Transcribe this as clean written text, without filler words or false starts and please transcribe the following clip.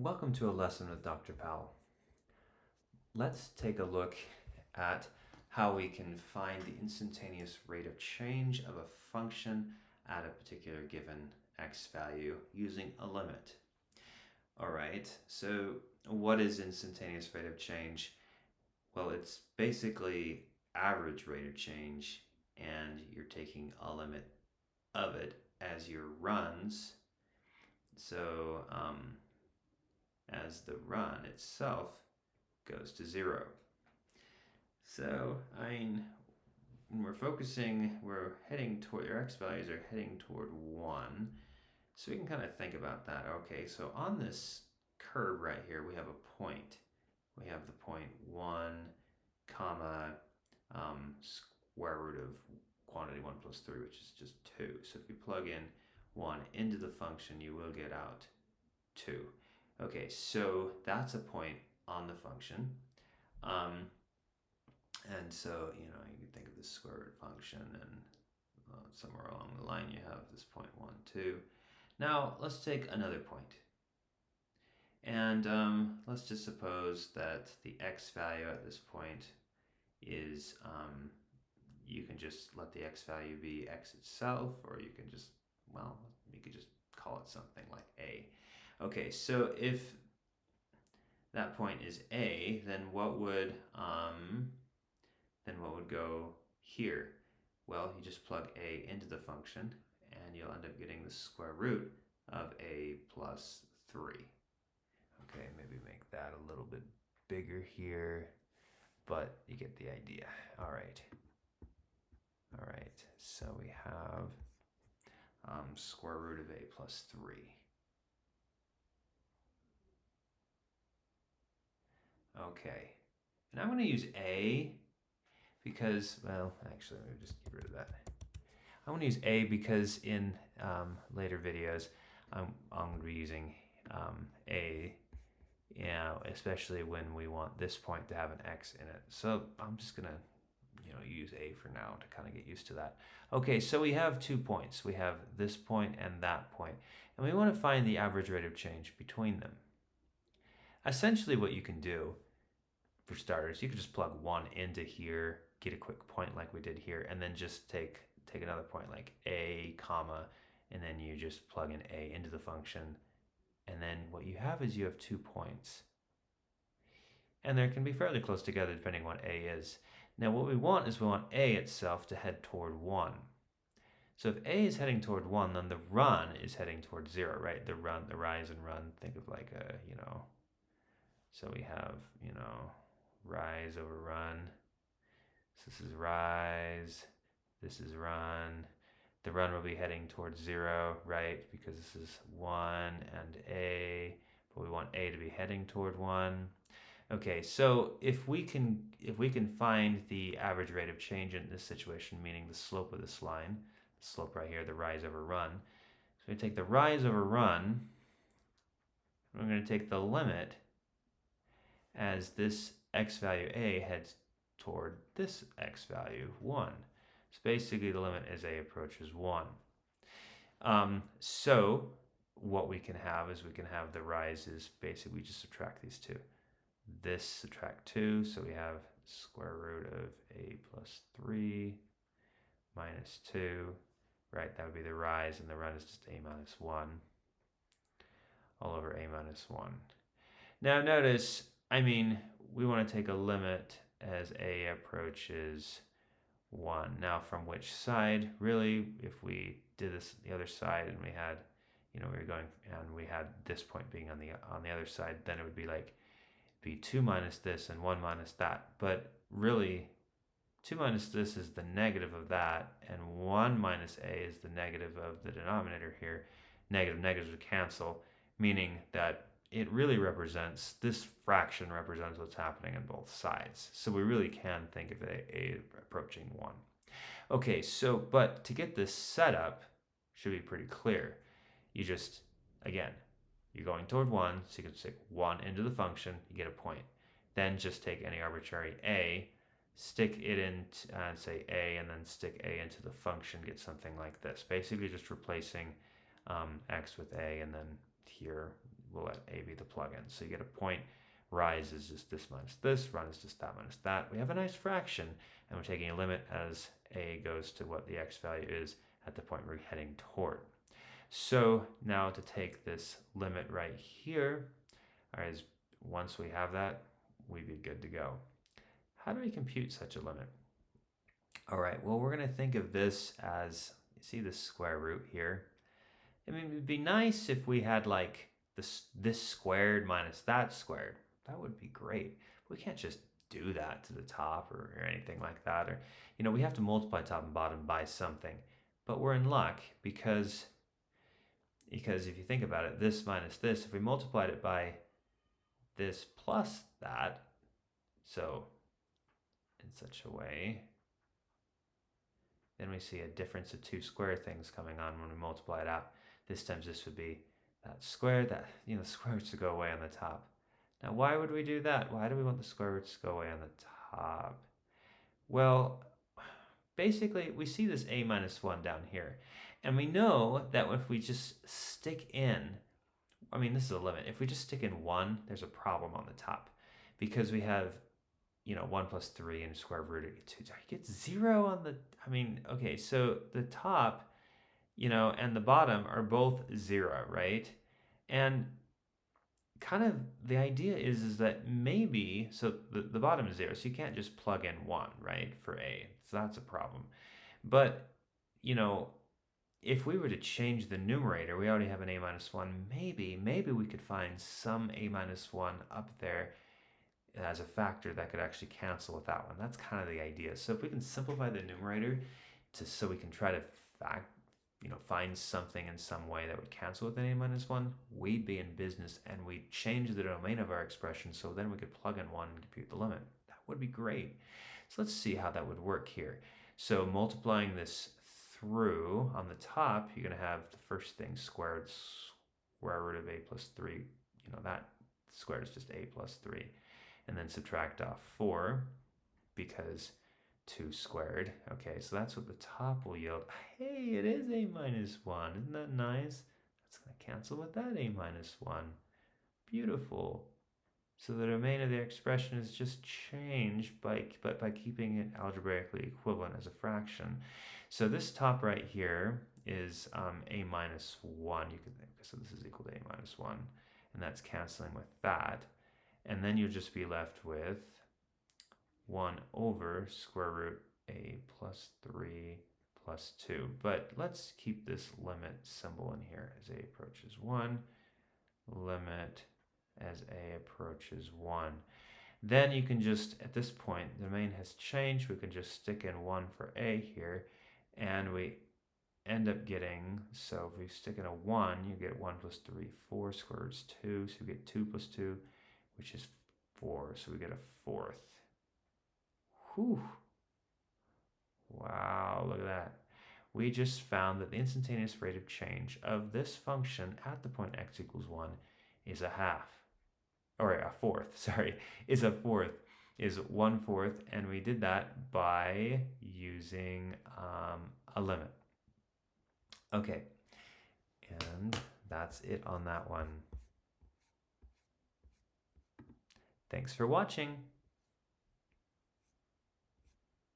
Welcome to a lesson with Dr. Powell. Let's take a look at how we can find the instantaneous rate of change of a function at a particular given x value using a limit. All right, so what is instantaneous rate of change? Well, it's basically average rate of change, and you're taking a limit of it as your runs. So as the run itself goes to 0. So, when we're focusing, we're heading toward, our x values are heading toward 1. So we can kind of think about that. Okay, so on this curve right here, we have a point. We have the point 1, comma, square root of quantity 1 plus 3, which is just 2. So if you plug in 1 into the function, you will get out 2. Okay, so that's a point on the function. And so, you can think of this square root function, and somewhere along the line you have this point 1, 2. Now, let's take another point. And let's just suppose that the x value at this point is, you can just let the x value be x itself, or you can just, you could just call it something like a. Okay, so if that point is a, then what would go here? Well, you just plug a into the function, and you'll end up getting the square root of a plus 3. Okay, maybe make that a little bit bigger here, but you get the idea. All right, so we have square root of a plus 3. Okay, and I'm going to use a because, well, actually, let me just get rid of that. I'm going to use a because in later videos, I'm going to be using a, especially when we want this point to have an x in it. So I'm just going to, use a for now to kind of get used to that. Okay, so we have 2 points. We have this point and that point, and we want to find the average rate of change between them. Essentially, what you can do, for starters, you could just plug 1 into here, get a quick point like we did here, and then just take another point like a, comma, and then you just plug in a into the function, and then what you have is you have 2 points. And they can be fairly close together depending on what a is. Now what we want is we want a itself to head toward 1. So if a is heading toward 1, then the run is heading toward 0, right? The rise and run, think of like a, so we have, rise over run. So this is rise, this is run. The run will be heading towards 0, right? Because this is 1 and a, but we want a to be heading toward 1. Okay, so if we can find the average rate of change in this situation, meaning the slope of this line, the slope right here, the rise over run. So we take the rise over run, we're going to take the limit as this x value a heads toward this x value 1. So basically the limit as a approaches 1. So what we can have is we can have the rises, basically we just subtract these two. This subtract 2, so we have square root of a plus 3 minus 2, right? That would be the rise, and the run is just a minus 1 all over a minus 1. Now notice, we want to take a limit as a approaches 1. Now from which side? Really, if we did this the other side and we had, we were going and we had this point being on the other side, then it would be like be 2 minus this and 1 minus that. But really, 2 minus this is the negative of that, and 1 minus a is the negative of the denominator here. Negatives would cancel, meaning that it really represents, this fraction represents what's happening on both sides. So we really can think of a approaching 1. Okay, so, but to get this set up, should be pretty clear. You just, again, you're going toward 1, so you can stick 1 into the function, you get a point. Then just take any arbitrary a, stick it in, say a, and then stick a into the function, get something like this. Basically just replacing x with a, and then here we'll let a be the plug-in. So you get a point, rise is just this minus this, run is just that minus that. We have a nice fraction, and we're taking a limit as a goes to what the x value is at the point we're heading toward. So now to take this limit right here, all right, once we have that, we'd be good to go. How do we compute such a limit? All right, well, we're going to think of this as, you see the square root here? I mean, it'd be nice if we had like this squared minus that squared. That would be great. We can't just do that to the top or anything like that. Or, we have to multiply top and bottom by something. But we're in luck because if you think about it, this minus this, if we multiplied it by this plus that, so in such a way, then we see a difference of two square things coming on when we multiply it out. This times this would be that square, the square roots to go away on the top. Now, why would we do that? Why do we want the square roots to go away on the top? Well, basically, we see this a minus 1 down here. And we know that if we just stick in, I mean, this is a limit. If we just stick in 1, there's a problem on the top. Because we have, 1 plus 3 and square root of 2. I get 0 on the, okay, so the top, and the bottom are both 0, right? And kind of the idea is that maybe, so the bottom is 0, so you can't just plug in 1, right, for a. So that's a problem. But, if we were to change the numerator, we already have an a minus 1. Maybe we could find some a minus 1 up there as a factor that could actually cancel with that one. That's kind of the idea. So if we can simplify the numerator so we can try to find something in some way that would cancel with an a minus 1, we'd be in business, and we'd change the domain of our expression so then we could plug in 1 and compute the limit. That would be great. So let's see how that would work here. So multiplying this through, on the top, you're going to have the first thing squared, square root of a plus 3. That squared is just a plus 3. And then subtract off 4 because 2 squared. Okay, so that's what the top will yield. Hey, it is a minus 1. Isn't that nice? That's going to cancel with that a minus 1. Beautiful. So the domain of the expression is just changed by keeping it algebraically equivalent as a fraction. So this top right here is a minus 1. You can think, so this is equal to a minus 1. And that's canceling with that. And then you'll just be left with 1 over square root a plus 3 plus 2. But let's keep this limit symbol in here as a approaches 1, limit as a approaches 1. Then you can just, at this point, the domain has changed. We can just stick in 1 for a here, and we end up getting, so if we stick in a 1, you get 1 plus 3, 4, square root is 2, so we get 2 plus 2, which is 4, so we get a fourth. Whew. Wow, look at that. We just found that the instantaneous rate of change of this function at the point x equals 1 is a fourth, is 1/4, and we did that by using a limit. Okay, and that's it on that one. Thanks for watching.